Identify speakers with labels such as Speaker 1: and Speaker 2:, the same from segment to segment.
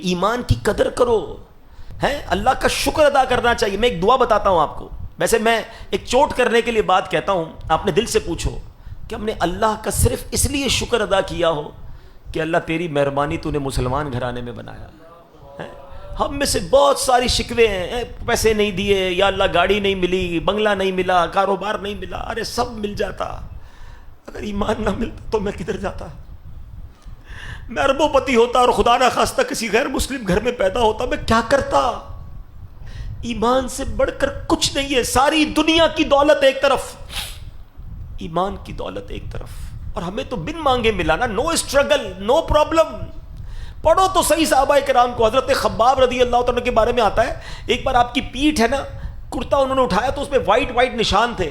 Speaker 1: ایمان کی قدر کرو، ہے اللہ کا شکر ادا کرنا چاہیے۔ میں ایک دعا بتاتا ہوں آپ کو، ویسے میں ایک چوٹ کرنے کے لیے بات کہتا ہوں، آپ نے دل سے پوچھو کہ ہم نے اللہ کا صرف اس لیے شکر ادا کیا ہو کہ اللہ تیری مہربانی تو نے مسلمان گھرانے میں بنایا ہے۔ ہم میں سے بہت ساری شکوے ہیں، پیسے نہیں دیے، یا اللہ گاڑی نہیں ملی، بنگلہ نہیں ملا، کاروبار نہیں ملا، ارے سب مل جاتا، اگر ایمان نہ ملتا تو میں کدھر جاتا؟ میں اربوں پتی ہوتا اور خدا نہ خواستہ کسی غیر مسلم گھر میں پیدا ہوتا، میں کیا کرتا؟ ایمان سے بڑھ کر کچھ نہیں ہے، ساری دنیا کی دولت ایک طرف، ایمان کی دولت ایک طرف، اور ہمیں تو بن مانگے ملا نا، نو اسٹرگل، نو پرابلم۔ پڑھو تو صحیح صحابہ کرام کو، حضرت خباب رضی اللہ تعالیٰ کے بارے میں آتا ہے، ایک بار آپ کی پیٹھ ہے نا، کرتا انہوں نے اٹھایا تو اس پہ وائٹ وائٹ نشان تھے۔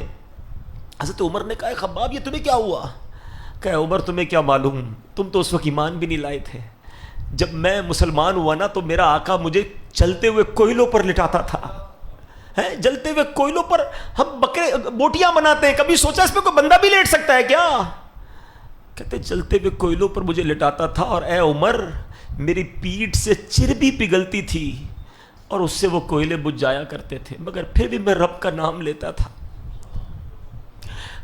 Speaker 1: حضرت عمر نے کہا خباب یہ تمہیں کیا ہوا؟ کہ عمر تمہیں کیا معلوم، تم تو اس وقت ایمان بھی نہیں لائے تھے۔ جب میں مسلمان ہوا نا تو میرا آقا مجھے چلتے ہوئے کوئلوں پر لٹاتا تھا، جلتے ہوئے کوئلوں پر ہم بکرے بوٹیاں بناتے ہیں، کبھی سوچا اس پہ کوئی بندہ بھی لیٹ سکتا ہے کیا؟ کہتے چلتے ہوئے کوئلوں پر مجھے لٹاتا تھا، اور اے عمر میری پیٹھ سے چربی پگھلتی تھی اور اس سے وہ کوئلے بجھ جایا کرتے تھے، مگر پھر بھی میں رب کا نام لیتا تھا۔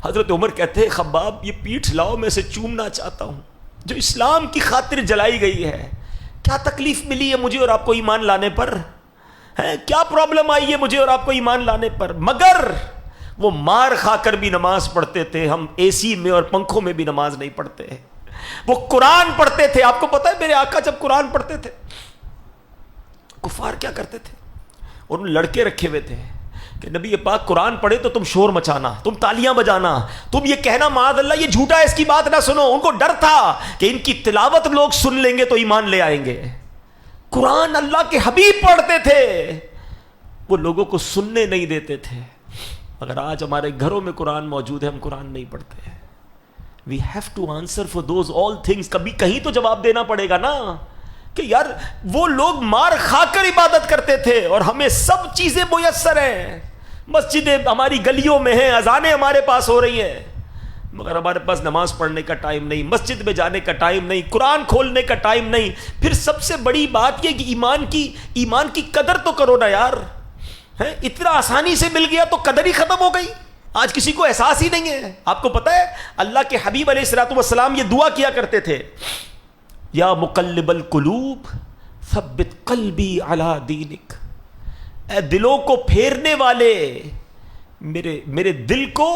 Speaker 1: حضرت عمر کہتے ہیں خباب یہ پیٹھ لاؤ، میں اسے چومنا چاہتا ہوں جو اسلام کی خاطر جلائی گئی ہے۔ کیا تکلیف ملی ہے مجھے اور آپ کو ایمان لانے پر؟ کیا پرابلم آئی ہے مجھے اور آپ کو ایمان لانے پر؟ مگر وہ مار کھا کر بھی نماز پڑھتے تھے، ہم اے سی میں اور پنکھوں میں بھی نماز نہیں پڑھتے۔ وہ قرآن پڑھتے تھے، آپ کو پتہ ہے میرے آقا جب قرآن پڑھتے تھے کفار کیا کرتے تھے؟ انہوں نے لڑکے رکھے ہوئے تھے کہ نبی پاک قرآن پڑھے تو تم شور مچانا، تم تالیاں بجانا، تم یہ کہنا معاذ اللہ یہ جھوٹا ہے، اس کی بات نہ سنو۔ ان کو ڈر تھا کہ ان کی تلاوت لوگ سن لیں گے تو ایمان لے آئیں گے۔ قرآن اللہ کے حبیب پڑھتے تھے، وہ لوگوں کو سننے نہیں دیتے تھے۔ اگر آج ہمارے گھروں میں قرآن موجود ہے، ہم قرآن نہیں پڑھتے۔ We have to answer for those all things۔ کبھی کہیں تو جواب دینا پڑے گا نا کہ یار وہ لوگ مار کھا کر عبادت کرتے تھے اور ہمیں سب چیزیں میسر ہیں، مسجدیں ہماری گلیوں میں ہیں، اذانیں ہمارے پاس ہو رہی ہیں، مگر ہمارے پاس نماز پڑھنے کا ٹائم نہیں، مسجد میں جانے کا ٹائم نہیں، قرآن کھولنے کا ٹائم نہیں۔ پھر سب سے بڑی بات یہ کہ ایمان کی قدر تو کرو نا یار، اتنا آسانی سے مل گیا تو قدر ہی ختم ہو گئی۔ آج کسی کو احساس ہی نہیں ہے۔ آپ کو پتہ ہے اللہ کے حبیب علیہ الصلوۃ والسلام یہ دعا کیا کرتے تھے، یا مقلب القلوب ثبت قلبی علی دینک، اے دلوں کو پھیرنے والے میرے دل کو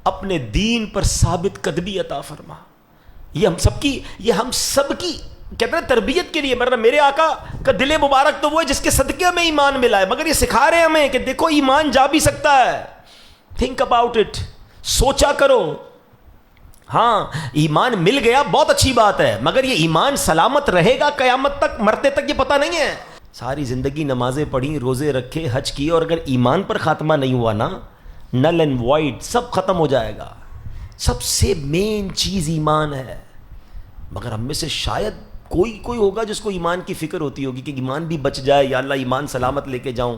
Speaker 1: اپنے دین پر ثابت قدمی عطا فرما۔ یہ ہم سب کی کہتے ہیں تربیت کے لیے، میرے آقا کا دل مبارک تو وہ ہے جس کے صدقے میں ایمان ملا ہے، مگر یہ سکھا رہے ہیں ہمیں کہ دیکھو ایمان جا بھی سکتا ہے، تھنک اباؤٹ اٹ، سوچا کرو۔ ہاں ایمان مل گیا بہت اچھی بات ہے، مگر یہ ایمان سلامت رہے گا قیامت تک، مرتے تک یہ پتہ نہیں ہے۔ ساری زندگی نمازیں پڑھی، روزے رکھے، حج کیے، اور اگر ایمان پر خاتمہ نہیں ہوا نا، نل اینڈ وائڈ سب ختم ہو جائے گا۔ سب سے مین چیز ایمان ہے، مگر ہم میں سے شاید کوئی ہوگا جس کو ایمان کی فکر ہوتی ہوگی کہ ایمان بھی بچ جائے، یا اللہ ایمان سلامت لے کے جاؤں۔